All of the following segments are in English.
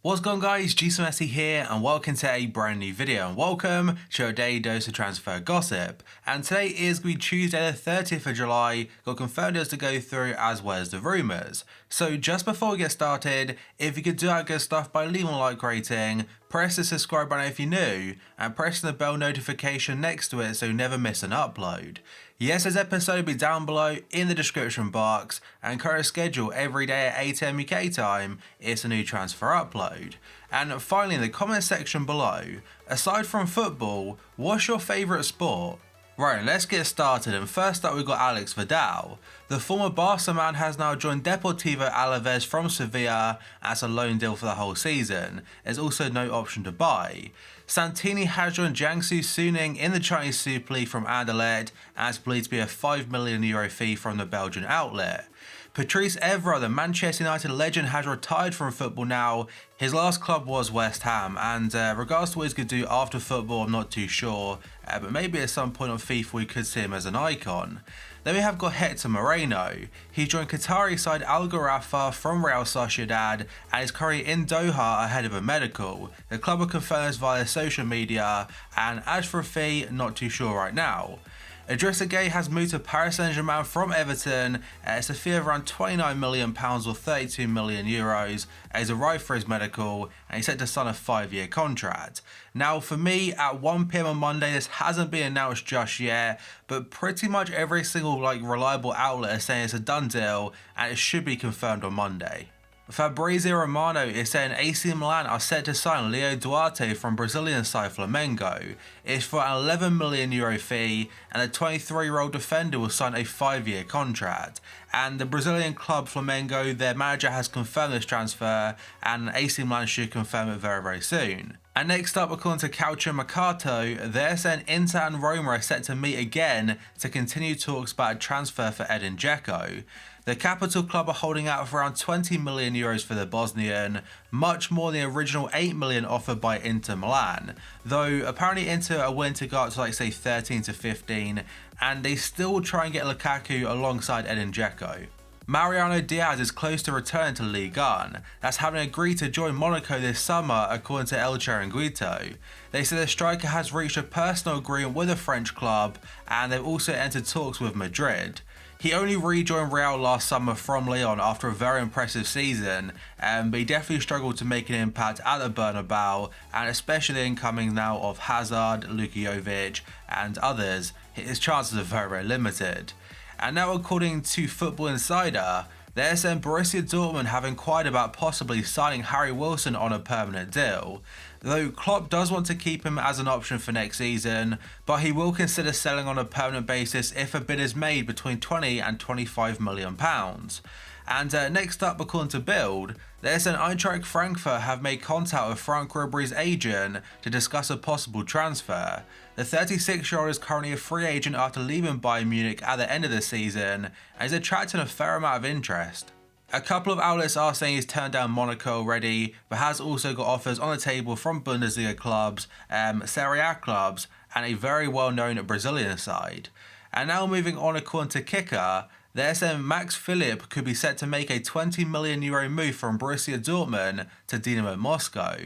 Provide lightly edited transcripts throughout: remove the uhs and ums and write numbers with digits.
What's going on, guys? Messi here and welcome to a brand new video and welcome to your daily dose of transfer gossip. And today is going to be Tuesday the 30th of July, got confirmed deals to go through as well as the rumours. So just before we get started, if you could do that good stuff by leaving a like rating, press the subscribe button if you're new, and press the bell notification next to it so you never miss an upload. Yes, this episode will be down below in the description box, and current schedule every day at 8 AM UK time is a new transfer upload. And finally, in the comment section below, aside from football, what's your favourite sport? Right, let's get started, and first up we've got Alex Vidal. The former Barca man has now joined Deportivo Alaves from Sevilla as a loan deal for the whole season. There's also no option to buy. Santini has joined Jiangsu Suning in the Chinese Super League from Anderlecht, as believed to be a €5 million fee from the Belgian outlet. Patrice Evra, the Manchester United legend, has retired from football now. His last club was West Ham, and regards to what he's going to do after football, I'm not too sure, but maybe at some point on FIFA we could see him as an icon. Then we have got Hector Moreno. He joined Qatari side Al Gharafa from Real Sociedad and is currently in Doha ahead of a medical. The club will confirm this via social media, and as for a fee, not too sure right now. Idrissa Gueye has moved to Paris Saint-Germain from Everton. It's a fee of around £29 million or €32 million. He's arrived for his medical and he's set to sign a 5-year contract. Now for me, at 1 PM on Monday, this hasn't been announced just yet, but pretty much every single reliable outlet is saying it's a done deal and it should be confirmed on Monday. Fabrizio Romano is saying AC Milan are set to sign Leo Duarte from Brazilian side Flamengo. It's for an €11 million fee, and the 23-year-old defender will sign a 5-year contract. And the Brazilian club Flamengo, their manager has confirmed this transfer, and AC Milan should confirm it very soon. And next up, according to Calcio Mercato, they're saying Inter and Roma are set to meet again to continue talks about a transfer for Edin Dzeko. The capital club are holding out for around €20 million for the Bosnian, much more than the original €8 million offered by Inter Milan, though apparently Inter are willing to go up to say 13 to 15, and they still try and get Lukaku alongside Edin Dzeko. Mariano Diaz is close to returning to Ligue 1, that's having agreed to join Monaco this summer according to El Chiringuito. They say the striker has reached a personal agreement with a French club, and they've also entered talks with Madrid. He only rejoined Real last summer from Lyon after a very impressive season, but he definitely struggled to make an impact at the Bernabeu, and especially the incoming now of Hazard, Luka Jovic and others, his chances are very limited. And now, according to Football Insider, they're saying Borussia Dortmund have inquired about possibly signing Harry Wilson on a permanent deal. Though Klopp does want to keep him as an option for next season, but he will consider selling on a permanent basis if a bid is made between £20 and £25 million. And next up, according to Bild, there's an Eintracht Frankfurt have made contact with Frank Ribery's agent to discuss a possible transfer. The 36-year-old is currently a free agent after leaving Bayern Munich at the end of the season, and is attracting a fair amount of interest. A couple of outlets are saying he's turned down Monaco already, but has also got offers on the table from Bundesliga clubs, Serie A clubs, and a very well-known Brazilian side. And now moving on, according to Kicker, they're saying Max Philipp could be set to make a €20 million move from Borussia Dortmund to Dynamo Moscow.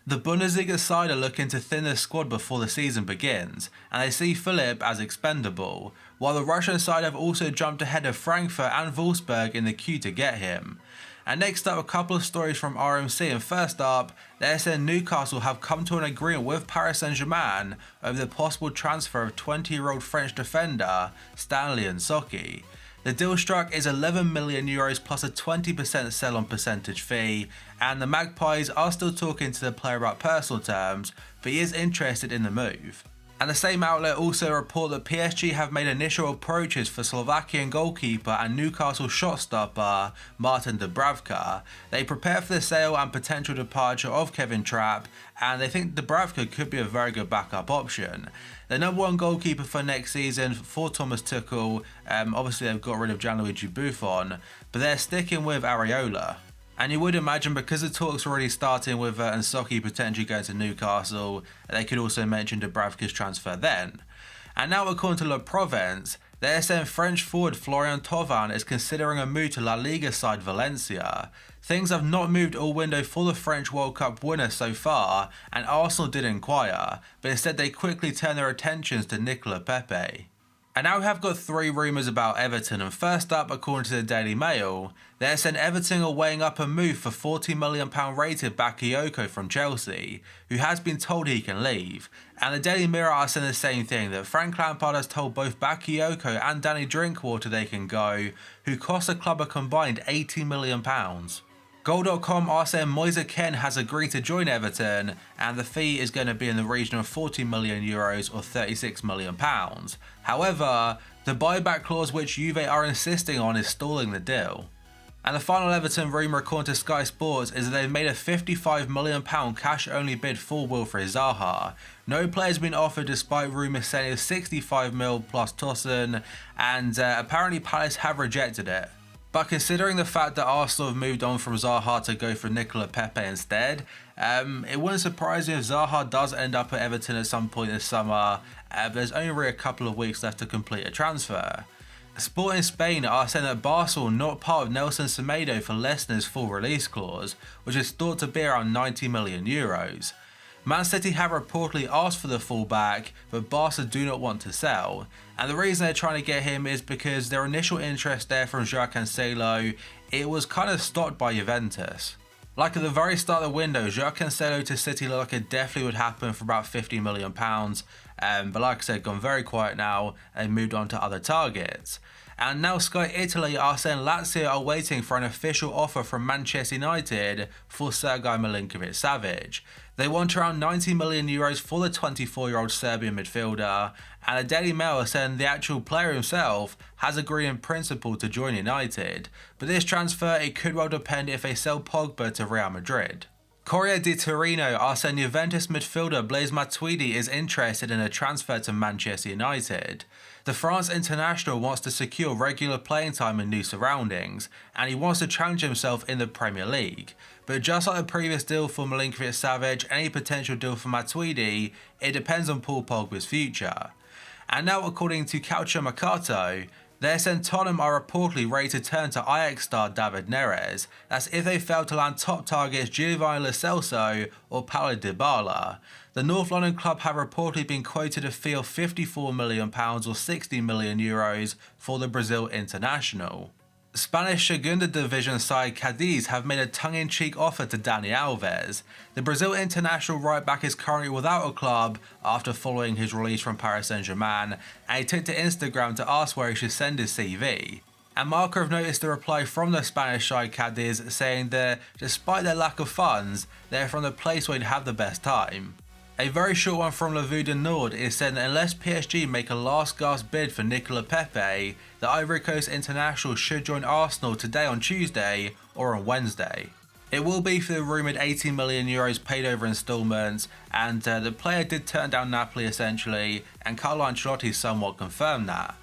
The Bundesliga side are looking to thin their squad before the season begins, and they see Philipp as expendable, while the Russian side have also jumped ahead of Frankfurt and Wolfsburg in the queue to get him. And next up, a couple of stories from RMC, and first up, they're saying Newcastle have come to an agreement with Paris Saint-Germain over the possible transfer of 20-year-old French defender Stanley Nsoki. The deal struck is €11 million plus a 20% sell-on percentage fee, and the Magpies are still talking to the player about personal terms, but he is interested in the move. And the same outlet also report that PSG have made initial approaches for Slovakian goalkeeper and Newcastle shot-stopper Martin Dubravka. They prepare for the sale and potential departure of Kevin Trapp, and they think Dubravka could be a very good backup option. The number one goalkeeper for next season for Thomas Tuchel, obviously they've got rid of Gianluigi Buffon, but they're sticking with Areola. And you would imagine, because the talks are already starting with Nsoki potentially going to Newcastle, they could also mention Dubravka's transfer then. And now, according to Le Provence, The SN French forward Florian Thauvin is considering a move to La Liga side Valencia. Things have not moved all window for the French World Cup winner so far, and Arsenal did inquire, but instead they quickly turned their attentions to Nicolas Pepe. And now we have got 3 rumours about Everton, and first up, according to the Daily Mail, they're saying Everton are weighing up a move for £40 million rated Bakayoko from Chelsea, who has been told he can leave. And the Daily Mirror are saying the same thing, that Frank Lampard has told both Bakayoko and Danny Drinkwater they can go, who cost the club a combined £80 million. Goal.com are saying Moise Kean has agreed to join Everton, and the fee is going to be in the region of €40 million or £36 million. However, the buyback clause which Juve are insisting on is stalling the deal. And the final Everton rumour, according to Sky Sports, is that they've made a £55 million cash-only bid for Wilfried Zaha. No player's been offered despite rumours saying it was 65 mil plus Tosin, and apparently Palace have rejected it. But considering the fact that Arsenal have moved on from Zaha to go for Nicolas Pepe instead, it wouldn't surprise me if Zaha does end up at Everton at some point this summer, but there's only really a couple of weeks left to complete a transfer. Sport in Spain are saying that Barca will not part of Nelson Semedo for Leicesters full release clause, which is thought to be around €90 million. Man City have reportedly asked for the fullback, but Barca do not want to sell. And the reason they're trying to get him is because their initial interest there from João Cancelo, it was kind of stopped by Juventus. Like at the very start of the window, João Cancelo to City looked like it definitely would happen for about £50 million. But like I said, gone very quiet now and moved on to other targets. And now Sky Italy are saying Lazio are waiting for an official offer from Manchester United for Sergej Milinkovic-Savic. They want around €90 million for the 24-year-old Serbian midfielder, and the Daily Mail are saying the actual player himself has agreed in principle to join United. But this transfer, it could well depend if they sell Pogba to Real Madrid. Corriere di Torino are saying Juventus midfielder Blaise Matuidi is interested in a transfer to Manchester United. The France international wants to secure regular playing time in new surroundings, and he wants to challenge himself in the Premier League. But just like the previous deal for Milinkovic-Savic, any potential deal for Matuidi, it depends on Paul Pogba's future. And now, according to Calciomercato, they're saying Tottenham are reportedly ready to turn to Ajax star David Neres. That's if they fail to land top targets Giovanni Lo Celso or Paulo Dybala. The North London club have reportedly been quoted a fee of £54 million or €60 million for the Brazil international. Spanish Segunda Division side Cadiz have made a tongue-in-cheek offer to Dani Alves. The Brazil international right-back is currently without a club after following his release from Paris Saint-Germain, and he took to Instagram to ask where he should send his CV. And Marca have noticed a reply from the Spanish side Cadiz saying that despite their lack of funds, they're from the place where you'd have the best time. A very short one from La Vue du Nord is saying that unless PSG make a last gasp bid for Nicolas Pepe, the Ivory Coast international should join Arsenal today on Tuesday or on Wednesday. It will be for the rumoured €80 million paid over instalments, and the player did turn down Napoli essentially, and Carlo Ancelotti somewhat confirmed that.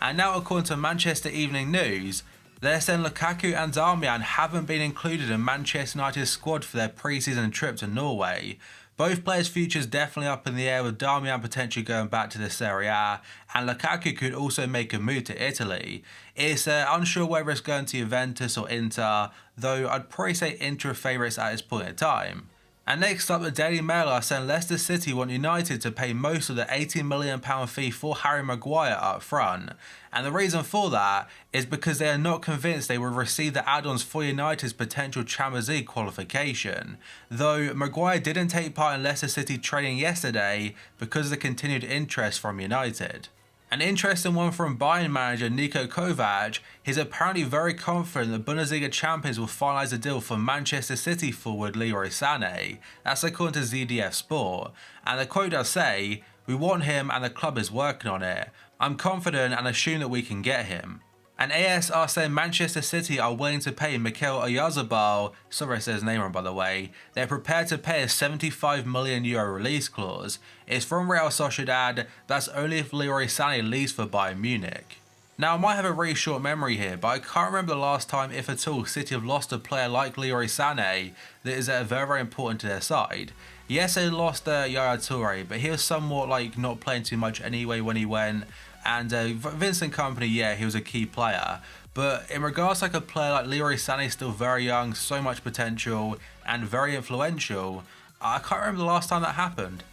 And now, according to Manchester Evening News, they're saying Lukaku and Darmian haven't been included in Manchester United's squad for their pre-season trip to Norway. Both players' futures definitely up in the air, with Darmian potentially going back to the Serie A, and Lukaku could also make a move to Italy. It's unsure whether it's going to Juventus or Inter, though I'd probably say Inter are favourites at this point in time. And next up, the Daily Mail are saying Leicester City want United to pay most of the £80 million fee for Harry Maguire up front. And the reason for that is because they are not convinced they will receive the add-ons for United's potential Champions League qualification. Though Maguire didn't take part in Leicester City training yesterday because of the continued interest from United. An interesting one from Bayern manager Niko Kovac. He's apparently very confident the Bundesliga champions will finalise a deal for Manchester City forward Leroy Sané. That's according to ZDF Sport. And the quote does say, "We want him and the club is working on it. I'm confident and assume that we can get him." And AS are saying Manchester City are willing to pay Mikel Oyarzabal, sorry I said his name wrong by the way, they're prepared to pay a €75 million release clause. It's from Real Sociedad, but that's only if Leroy Sané leaves for Bayern Munich. Now I might have a really short memory here, but I can't remember the last time, if at all, City have lost a player like Leroy Sané that is very important to their side. Yes, they lost Yaya Toure, but he was somewhat like not playing too much anyway when he went. And Vincent Kompany, yeah, he was a key player. But in regards to like a player like Leroy Sané, still very young, so much potential, and very influential, I can't remember the last time that happened.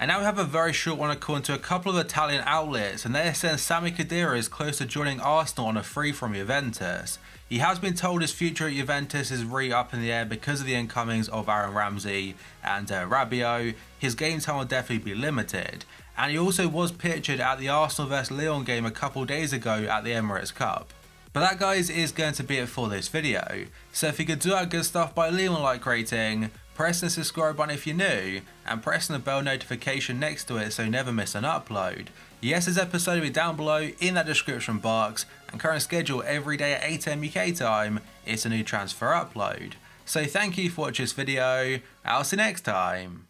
And now we have a very short one according to a couple of Italian outlets, and they're saying Sami Khedira is close to joining Arsenal on a free from Juventus. He has been told his future at Juventus is really up in the air because of the incomings of Aaron Ramsey and Rabiot. His game time will definitely be limited. And he also was pictured at the Arsenal vs Lyon game a couple days ago at the Emirates Cup. But that, guys, is going to be it for this video. So if you could do that good stuff by leaving a like rating, pressing the subscribe button if you're new, and pressing the bell notification next to it so you never miss an upload. Yes's episode will be down below in that description box, and current schedule every day at 8 AM UK time is a new transfer upload. So thank you for watching this video, I'll see you next time.